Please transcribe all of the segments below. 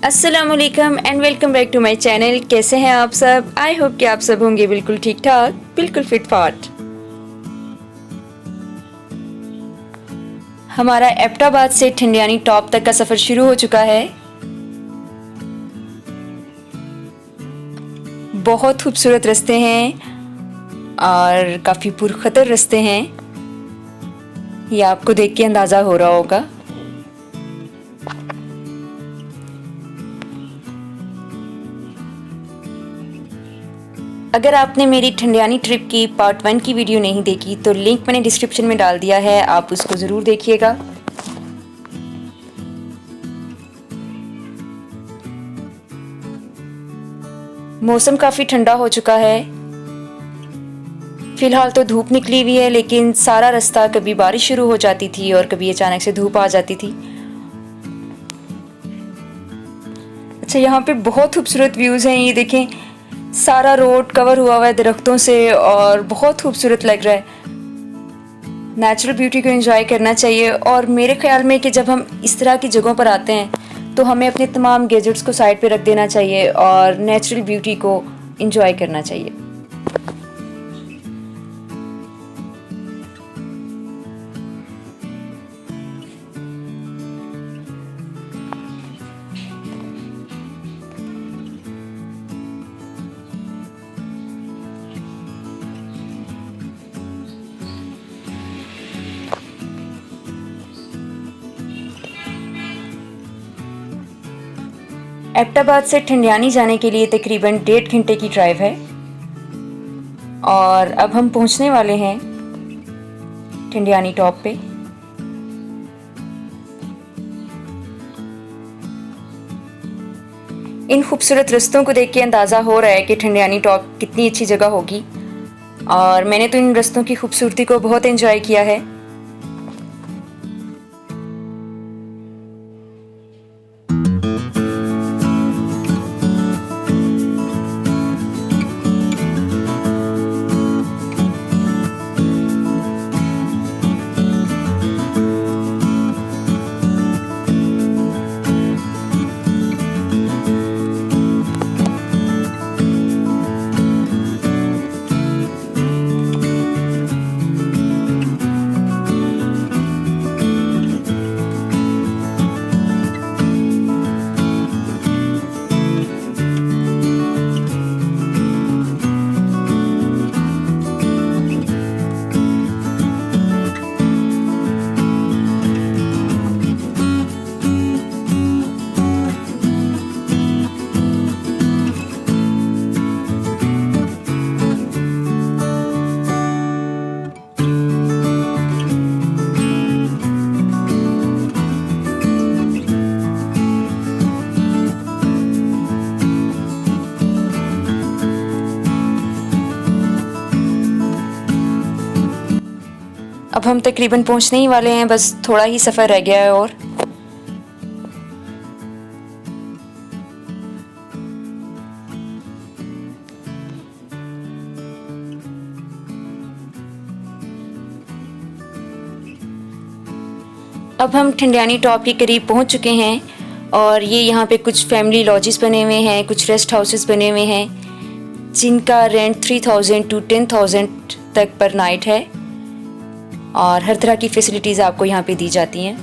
अस्सलामुअलैकुम and welcome back to my channel. कैसे हैं आप सब? आई होप कि आप सब होंगे बिल्कुल ठीक ठाक, बिल्कुल फिट फाट। हमारा एबटाबाद से ठंडियानी टॉप तक का सफ़र शुरू हो चुका है। बहुत खूबसूरत रास्ते हैं और काफ़ी पुरखतर रास्ते हैं, ये आपको देख के अंदाज़ा हो रहा होगा। अगर आपने मेरी ठंडियानी ट्रिप की पार्ट 1 की वीडियो नहीं देखी तो लिंक मैंने डिस्क्रिप्शन में डाल दिया है, आप उसको ज़रूर देखिएगा। मौसम काफ़ी ठंडा हो चुका है। फ़िलहाल तो धूप निकली हुई है, लेकिन सारा रास्ता कभी बारिश शुरू हो जाती थी और कभी अचानक से धूप आ जाती थी। अच्छा, यहाँ पे बहुत खूबसूरत व्यूज़ हैं। ये देखें, सारा रोड कवर हुआ हुआ है दरख्तों से और बहुत खूबसूरत लग रहा है। नेचुरल ब्यूटी को एंजॉय करना चाहिए और मेरे ख्याल में कि जब हम इस तरह की जगहों पर आते हैं तो हमें अपने तमाम गैजेट्स को साइड पे रख देना चाहिए और नेचुरल ब्यूटी को एंजॉय करना चाहिए। एबटाबाद से ठंडियानी जाने के लिए तकरीबन 1.5 घंटे की ड्राइव है और अब हम पहुंचने वाले हैं ठंडियानी टॉप पे। इन खूबसूरत रास्तों को देख के अंदाज़ा हो रहा है कि ठंडियानी टॉप कितनी अच्छी जगह होगी और मैंने तो इन रास्तों की खूबसूरती को बहुत एंजॉय किया है। अब हम तकरीबन पहुंचने ही वाले हैं, बस थोड़ा ही सफ़र रह गया है और अब हम ठंडियानी टॉप के करीब पहुंच चुके हैं और ये यहाँ पे कुछ फैमिली लॉजेस बने हुए हैं, कुछ रेस्ट हाउसेस बने हुए हैं जिनका रेंट 3000 to 10,000 तक पर नाइट है और हर तरह की फैसिलिटीज़ आपको यहाँ पे दी जाती हैं।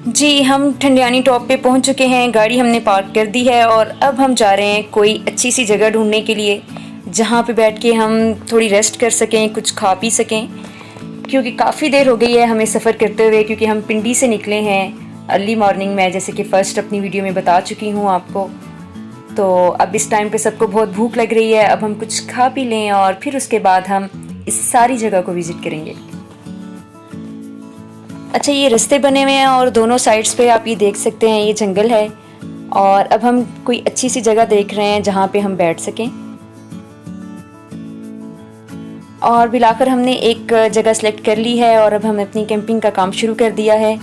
जी, हम ठंडियानी टॉप पे पहुँच चुके हैं, गाड़ी हमने पार्क कर दी है और अब हम जा रहे हैं कोई अच्छी सी जगह ढूंढने के लिए जहाँ पे बैठ के हम थोड़ी रेस्ट कर सकें, कुछ खा पी सकें, क्योंकि काफ़ी देर हो गई है हमें सफ़र करते हुए, क्योंकि हम पिंडी से निकले हैं अर्ली मॉर्निंग में, जैसे कि फ़र्स्ट अपनी वीडियो में बता चुकी हूँ आपको। तो अब इस टाइम पे सबको बहुत भूख लग रही है, अब हम कुछ खा पी लें और फिर उसके बाद हम इस सारी जगह को विज़िट करेंगे। अच्छा, ये रास्ते बने हुए हैं और दोनों साइड्स पे आप ये देख सकते हैं, ये जंगल है और अब हम कोई अच्छी सी जगह देख रहे हैं जहाँ पे हम बैठ सकें। और बिलाकर हमने एक जगह सेलेक्ट कर ली है और अब हम अपनी कैंपिंग का काम शुरू कर दिया है।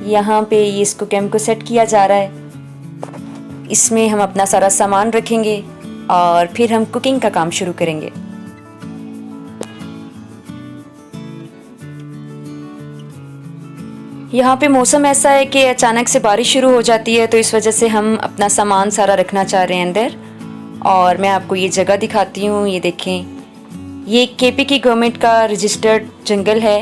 यहाँ पे इसको कैंप को सेट किया जा रहा है। इसमें हम अपना सारा सामान रखेंगे और फिर हम कुकिंग का काम शुरू करेंगे। यहाँ पे मौसम ऐसा है कि अचानक से बारिश शुरू हो जाती है, तो इस वजह से हम अपना सामान सारा रखना चाह रहे हैं अंदर। और मैं आपको ये जगह दिखाती हूँ। ये देखें, ये केपी की गवर्नमेंट का रजिस्टर्ड जंगल है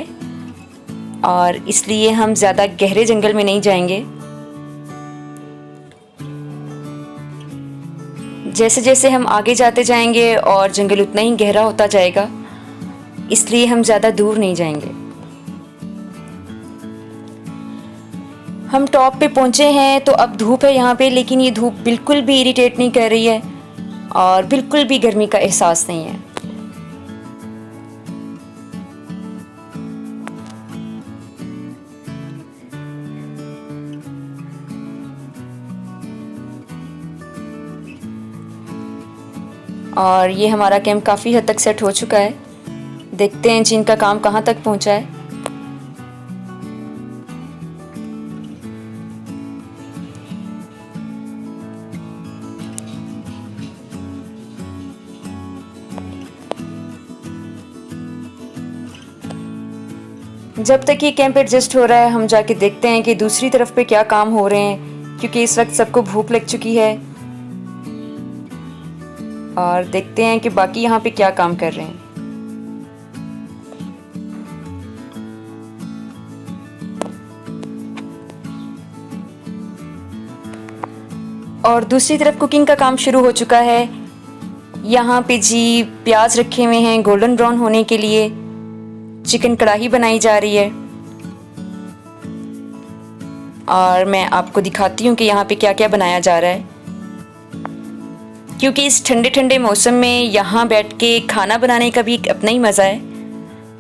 और इसलिए हम ज़्यादा गहरे जंगल में नहीं जाएंगे। जैसे जैसे हम आगे जाते जाएंगे और जंगल उतना ही गहरा होता जाएगा, इसलिए हम ज़्यादा दूर नहीं जाएंगे। हम टॉप पे पहुंचे हैं, तो अब धूप है यहाँ पे, लेकिन ये धूप बिल्कुल भी इरिटेट नहीं कर रही है और बिल्कुल भी गर्मी का एहसास नहीं है। और ये हमारा कैंप काफ़ी हद तक सेट हो चुका है। देखते हैं जिनका काम कहाँ तक पहुँचा है। जब तक ये कैंप एडजस्ट हो रहा है, हम जाके देखते हैं कि दूसरी तरफ पे क्या काम हो रहे हैं, क्योंकि इस वक्त सबको भूख लग चुकी है। और देखते हैं कि बाकी यहाँ पे क्या काम कर रहे हैं। और दूसरी तरफ कुकिंग का काम शुरू हो चुका है। यहाँ पे जी प्याज रखे हुए हैं गोल्डन ब्राउन होने के लिए। चिकन कढ़ाई बनाई जा रही है और मैं आपको दिखाती हूँ कि यहाँ पे क्या क्या बनाया जा रहा है, क्योंकि इस ठंडे ठंडे मौसम में यहाँ बैठ के खाना बनाने का भी एक अपना ही मज़ा है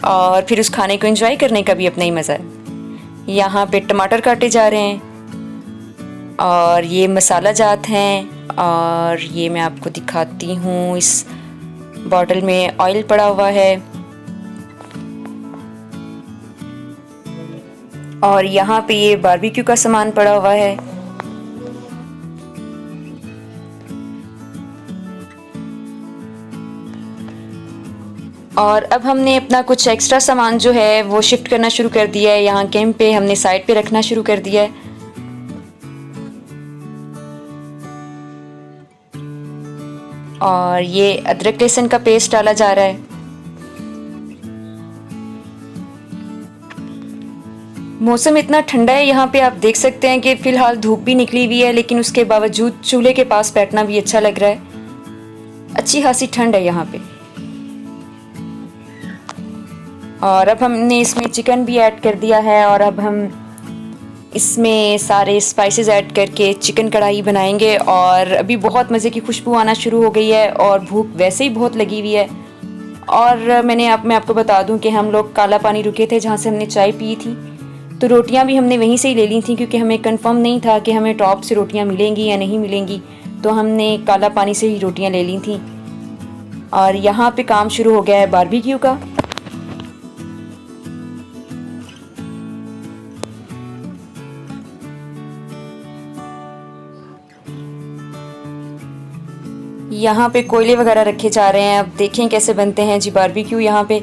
और फिर उस खाने को एंजॉय करने का भी अपना ही मज़ा है। यहाँ पे टमाटर काटे जा रहे हैं और ये मसाला जात हैं। और ये मैं आपको दिखाती हूँ, इस बॉटल में ऑयल पड़ा हुआ है। और यहाँ पे ये बारबेक्यू का सामान पड़ा हुआ है। और अब हमने अपना कुछ एक्स्ट्रा सामान जो है वो शिफ्ट करना शुरू कर दिया है। यहाँ कैंप पे हमने साइड पे रखना शुरू कर दिया है। और ये अदरक लहसुन का पेस्ट डाला जा रहा है। मौसम इतना ठंडा है यहाँ पे, आप देख सकते हैं कि फ़िलहाल धूप भी निकली हुई है, लेकिन उसके बावजूद चूल्हे के पास बैठना भी अच्छा लग रहा है। अच्छी खासी ठंड है यहाँ पे। और अब हमने इसमें चिकन भी ऐड कर दिया है और अब हम इसमें सारे स्पाइसेस ऐड करके चिकन कढ़ाई बनाएंगे। और अभी बहुत मज़े की खुशबू आना शुरू हो गई है और भूख वैसे ही बहुत लगी हुई है। और मैं आपको बता दूं कि हम लोग काला पानी रुके थे जहाँ से हमने चाय पी थी, तो रोटियां भी हमने वहीं से ही ले ली थी, क्योंकि हमें कंफर्म नहीं था कि हमें टॉप से रोटियां मिलेंगी या नहीं मिलेंगी, तो हमने काला पानी से ही रोटियां ले ली थी। और यहाँ पे काम शुरू हो गया है बारबेक्यू का। यहाँ पे कोयले वगैरह रखे जा रहे हैं। अब देखें कैसे बनते हैं जी बारबेक्यू यहाँ पे।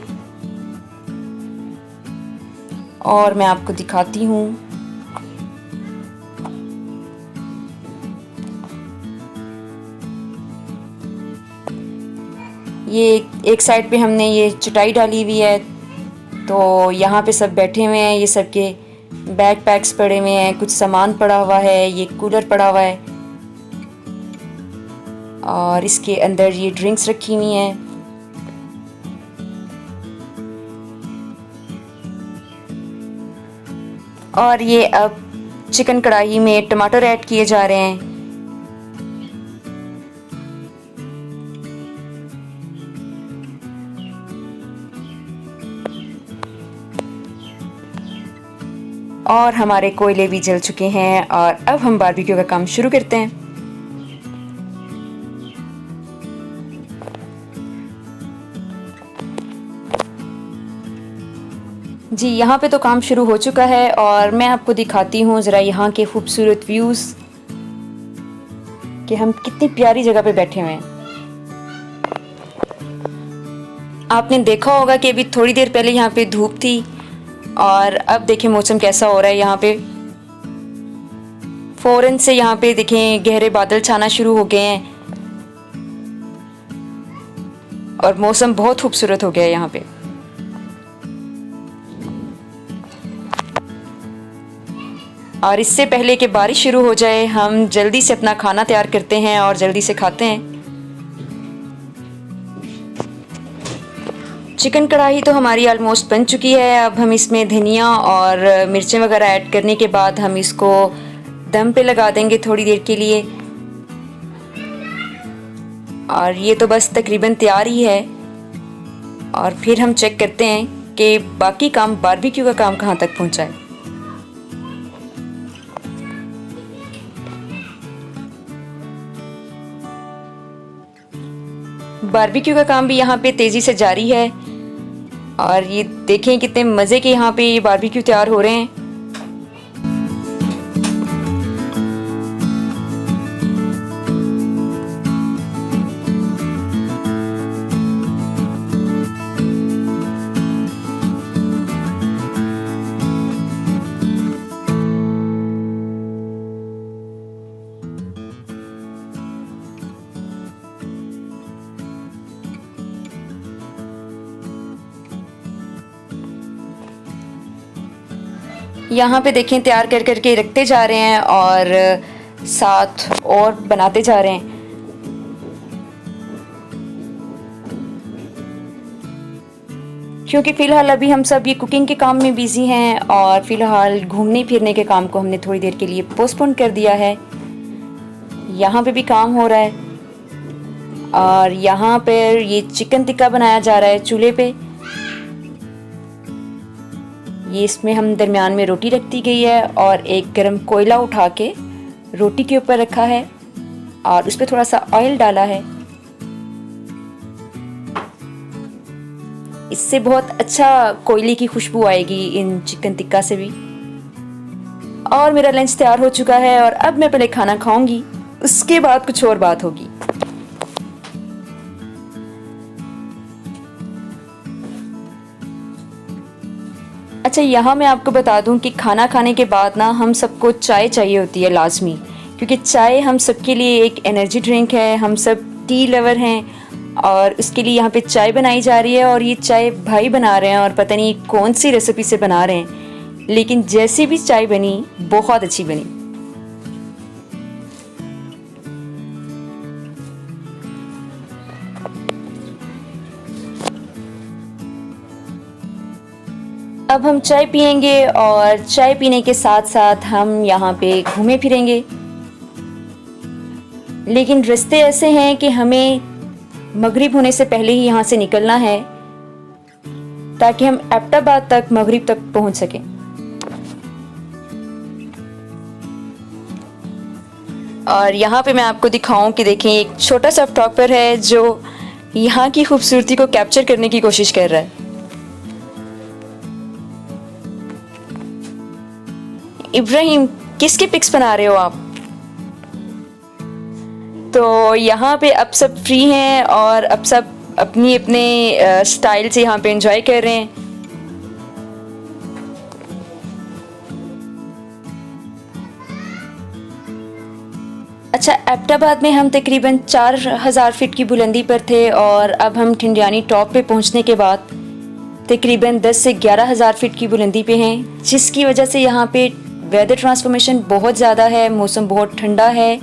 और मैं आपको दिखाती हूँ। ये एक साइड पे हमने ये चटाई डाली हुई है, तो यहाँ पे सब बैठे हुए हैं। ये सब के बैग पैक्स पड़े हुए हैं, कुछ सामान पड़ा हुआ है, ये कूलर पड़ा हुआ है और इसके अंदर ये ड्रिंक्स रखी हुई हैं। और ये अब चिकन कढ़ाई में टमाटर ऐड किए जा रहे हैं। और हमारे कोयले भी जल चुके हैं और अब हम बारबेक्यू का काम शुरू करते हैं। जी यहाँ पे तो काम शुरू हो चुका है और मैं आपको दिखाती हूँ ज़रा यहाँ के खूबसूरत व्यूज़ कि हम कितनी प्यारी जगह पे बैठे हुए हैं। आपने देखा होगा कि अभी थोड़ी देर पहले यहाँ पे धूप थी और अब देखें मौसम कैसा हो रहा है। यहाँ पे फौरन से यहाँ पे देखें गहरे बादल छाना शुरू हो गए हैं और मौसम बहुत खूबसूरत हो गया है यहाँ पे। और इससे पहले कि बारिश शुरू हो जाए हम जल्दी से अपना खाना तैयार करते हैं और जल्दी से खाते हैं। चिकन कढ़ाई तो हमारी ऑलमोस्ट बन चुकी है। अब हम इसमें धनिया और मिर्चें वगैरह ऐड करने के बाद हम इसको दम पे लगा देंगे थोड़ी देर के लिए। और ये तो बस तकरीबन तैयार ही है। और फिर हम चेक करते हैं कि बाकी काम बारबेक्यू का काम कहाँ तक पहुँचा है। बारबेक्यू का काम भी यहाँ पे तेज़ी से जारी है। और ये देखें कितने मज़े के यहाँ पे ये बारबेक्यू तैयार हो रहे हैं। यहाँ पे देखें तैयार कर करके रखते जा रहे हैं और साथ और बनाते जा रहे हैं। क्योंकि फ़िलहाल अभी हम सब ये कुकिंग के काम में बिज़ी हैं और फ़िलहाल घूमने फिरने के काम को हमने थोड़ी देर के लिए पोस्टपोन कर दिया है। यहाँ पे भी काम हो रहा है और यहाँ पर ये चिकन टिक्का बनाया जा रहा है चूल्हे पे। ये इसमें हम दरमियान में रोटी रख दी गई है और एक गरम कोयला उठा के रोटी के ऊपर रखा है और उस पर थोड़ा सा ऑयल डाला है। इससे बहुत अच्छा कोयले की खुशबू आएगी इन चिकन टिक्का से भी। और मेरा लंच तैयार हो चुका है और अब मैं पहले खाना खाऊंगी, उसके बाद कुछ और बात होगी। अच्छा, यहाँ मैं आपको बता दूं कि खाना खाने के बाद ना हम सबको चाय चाहिए होती है लाजमी, क्योंकि चाय हम सबके लिए एक एनर्जी ड्रिंक है। हम सब टी लवर हैं और उसके लिए यहाँ पे चाय बनाई जा रही है। और ये चाय भाई बना रहे हैं और पता नहीं कौन सी रेसिपी से बना रहे हैं, लेकिन जैसी भी चाय बनी बहुत अच्छी बनी। अब हम चाय पियेंगे और चाय पीने के साथ साथ हम यहाँ पे घूमे फिरेंगे। लेकिन रास्ते ऐसे हैं कि हमें मगरिब होने से पहले ही यहाँ से निकलना है ताकि हम एबटाबाद तक मगरिब तक पहुँच सकें। और यहाँ पे मैं आपको दिखाऊं कि देखें एक छोटा सा टॉपर है जो यहाँ की खूबसूरती को कैप्चर करने की कोशिश कर रहा है। इब्राहिम, किसके पिक्स बना रहे हो आप? तो यहाँ पे अब सब फ्री हैं और अब सब अपनी अपने स्टाइल से यहाँ पे एंजॉय कर रहे हैं। अच्छा, एबटाबाद में हम तकरीबन 4000 फीट की बुलंदी पर थे और अब हम ठिंडियानी टॉप पे पहुँचने के बाद तकरीबन 10 से 11,000 फीट की बुलंदी पे हैं, जिसकी वजह से यहाँ पे वेदर ट्रांसफॉर्मेशन बहुत ज़्यादा है। मौसम बहुत ठंडा है।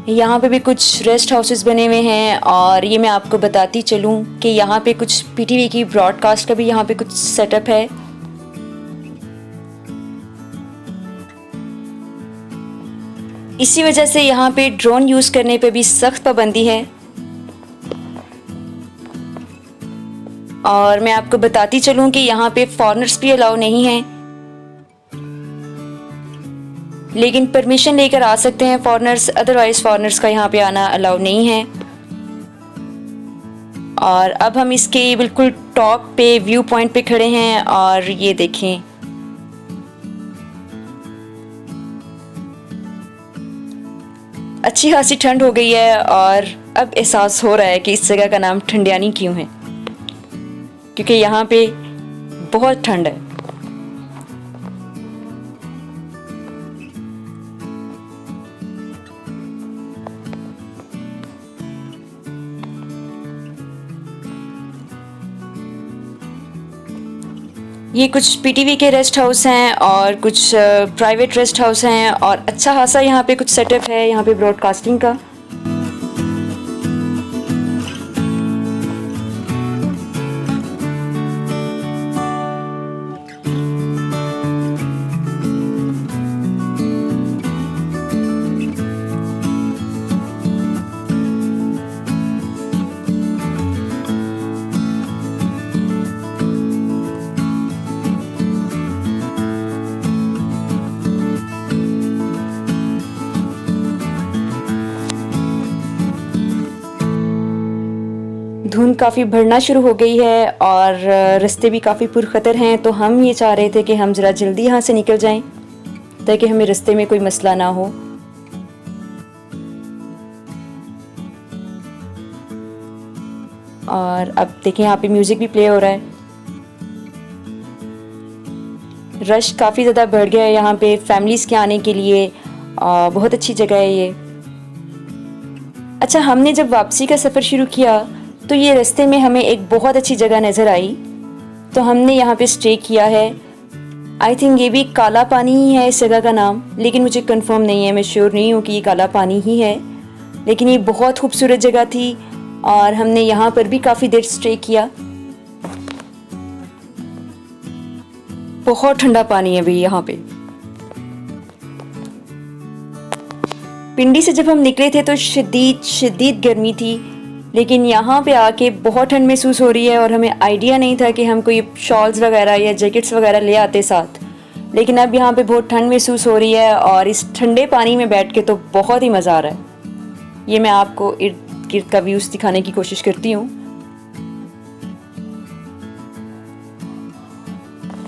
यहाँ पे भी कुछ रेस्ट हाउसेस बने हुए हैं और ये मैं आपको बताती चलूँ कि यहाँ पे कुछ पीटीवी की ब्रॉडकास्ट का भी यहाँ पे कुछ सेटअप है। इसी वजह से यहाँ पे ड्रोन यूज़ करने पे भी सख्त पाबंदी है। और मैं आपको बताती चलूँ कि यहाँ पे फॉरेनर्स भी अलाउ नहीं हैं, लेकिन परमिशन लेकर आ सकते हैं फॉरेनर्स, अदरवाइज फॉरेनर्स का यहाँ पे आना अलाउ नहीं है। और अब हम इसके बिल्कुल टॉप पे व्यू पॉइंट पे खड़े हैं और ये देखें, अच्छी खासी ठंड हो गई है और अब एहसास हो रहा है कि इस जगह का नाम ठंडियानी क्यों है। क्योंकि यहाँ पे बहुत ठंड है। ये कुछ पीटीवी के रेस्ट हाउस हैं और कुछ प्राइवेट रेस्ट हाउस हैं और अच्छा खासा यहाँ पे कुछ सेटअप है यहाँ पे ब्रॉडकास्टिंग का। धुंध काफ़ी बढ़ना शुरू हो गई है और रास्ते भी काफ़ी पुरखतर हैं, तो हम ये चाह रहे थे कि हम ज़रा जल्दी यहाँ से निकल जाएं ताकि हमें रास्ते में कोई मसला ना हो। और अब देखें यहाँ पे म्यूज़िक भी प्ले हो रहा है। रश काफ़ी ज़्यादा बढ़ गया है यहाँ पे फैमिलीज़ के आने के लिए। बहुत अच्छी जगह है ये। अच्छा, हमने जब वापसी का सफ़र शुरू किया तो ये रास्ते में हमें एक बहुत अच्छी जगह नज़र आई, तो हमने यहाँ पे स्टे किया है। आई थिंक ये भी काला पानी ही है इस जगह का नाम, लेकिन मुझे कंफर्म नहीं है, मैं श्योर नहीं हूँ कि ये काला पानी ही है। लेकिन ये बहुत खूबसूरत जगह थी और हमने यहाँ पर भी काफ़ी देर स्टे किया। बहुत ठंडा पानी है भाई यहाँ पे। पिंडी से जब हम निकले थे तो शदीद गर्मी थी, लेकिन यहाँ पे आके बहुत ठंड महसूस हो रही है और हमें आइडिया नहीं था कि हम कोई शॉल्स वगैरह या जैकेट्स वगैरह ले आते साथ। लेकिन अब यहाँ पे बहुत ठंड महसूस हो रही है और इस ठंडे पानी में बैठ के तो बहुत ही मज़ा आ रहा है। ये मैं आपको इर्द गिर्द का व्यूज़ दिखाने की कोशिश करती हूँ।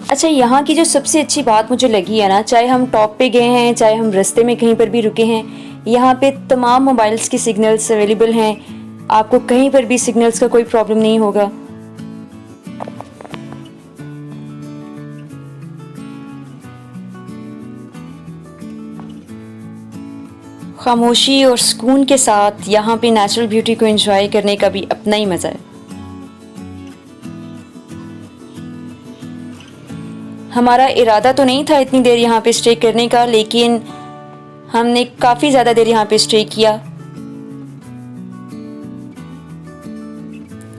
अच्छा, यहाँ की जो सबसे अच्छी बात मुझे लगी है ना, चाहे हम टॉप पे गए हैं चाहे हम रास्ते में कहीं पर भी रुके हैं, यहाँ पे तमाम मोबाइल्स के सिग्नल्स अवेलेबल हैं। आपको कहीं पर भी सिग्नल्स का कोई प्रॉब्लम नहीं होगा। खामोशी और सुकून के साथ यहाँ पे नेचुरल ब्यूटी को एंजॉय करने का भी अपना ही मज़ा है। हमारा इरादा तो नहीं था इतनी देर यहाँ पे स्टे करने का, लेकिन हमने काफ़ी ज़्यादा देर यहाँ पे स्टे किया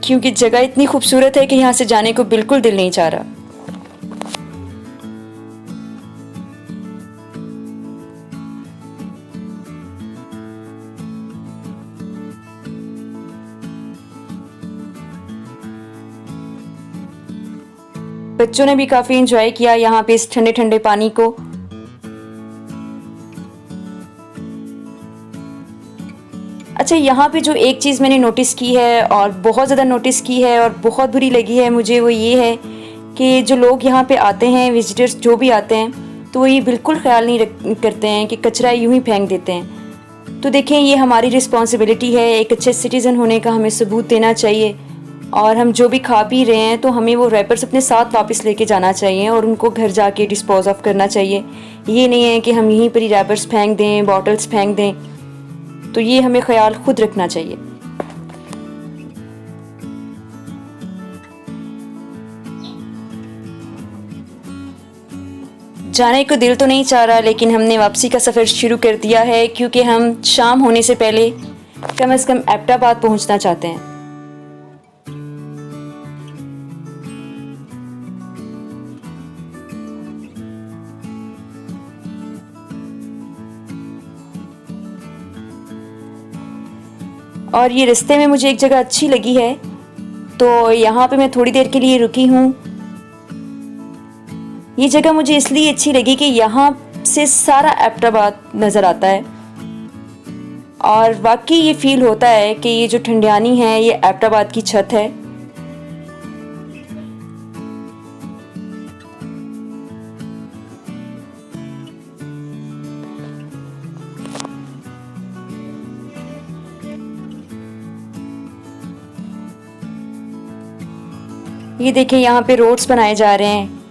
क्योंकि जगह इतनी खूबसूरत है कि यहाँ से जाने को बिल्कुल दिल नहीं चाह रहा। बच्चों ने भी काफ़ी एंजॉय किया यहाँ पे इस ठंडे ठंडे पानी को। अच्छा, यहाँ पे जो एक चीज़ मैंने नोटिस की है और बहुत ज़्यादा नोटिस की है और बहुत बुरी लगी है मुझे, वो ये है कि जो लोग यहाँ पे आते हैं, विजिटर्स जो भी आते हैं, तो वो ये बिल्कुल ख्याल नहीं करते हैं कि कचरा यूं ही फेंक देते हैं। तो देखें, ये हमारी रिस्पॉन्सिबिलिटी है, एक अच्छे सिटीज़न होने का हमें सबूत देना चाहिए। और हम जो भी खा पी रहे हैं तो हमें वो रैपर्स अपने साथ वापस लेके जाना चाहिए और उनको घर जाके डिस्पोज ऑफ करना चाहिए। ये नहीं है कि हम यहीं पर ही रैपर्स फेंक दें, बॉटल्स फेंक दें। तो ये हमें ख्याल खुद रखना चाहिए। जाने को दिल तो नहीं चाह रहा, लेकिन हमने वापसी का सफ़र शुरू कर दिया है क्योंकि हम शाम होने से पहले कम से कम एबटाबाद पहुंचना चाहते हैं। और ये रास्ते में मुझे एक जगह अच्छी लगी है, तो यहाँ पे मैं थोड़ी देर के लिए रुकी हूँ। ये जगह मुझे इसलिए अच्छी लगी कि यहाँ से सारा एबटाबाद नज़र आता है और वाकई ये फील होता है कि ये जो ठंडियानी है ये एबटाबाद की छत है। ये देखिए यहाँ पे रोड्स बनाए जा रहे हैं।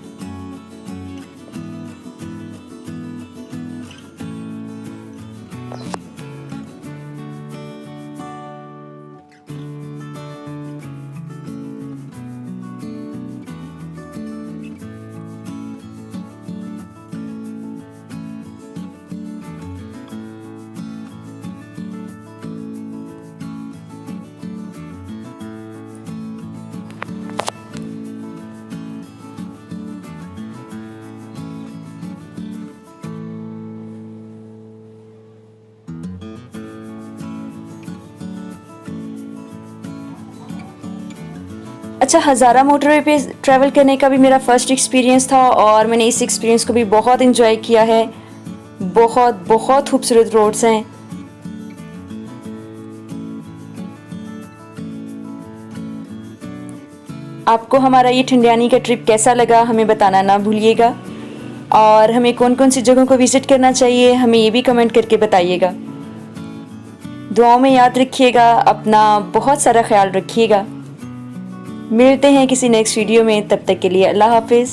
अच्छा, हज़ारा मोटरवे पे ट्रैवल करने का भी मेरा फ़र्स्ट एक्सपीरियंस था और मैंने इस एक्सपीरियंस को भी बहुत इन्जॉय किया है। बहुत बहुत खूबसूरत रोड्स हैं। आपको हमारा ये ठंडियानी का ट्रिप कैसा लगा हमें बताना ना भूलिएगा, और हमें कौन कौन सी जगहों को विज़िट करना चाहिए हमें ये भी कमेंट करके बताइएगा। दुआओं में याद रखिएगा, अपना बहुत सारा ख्याल रखिएगा। मिलते हैं किसी नेक्स्ट वीडियो में, तब तक के लिए अल्लाह हाफिज़।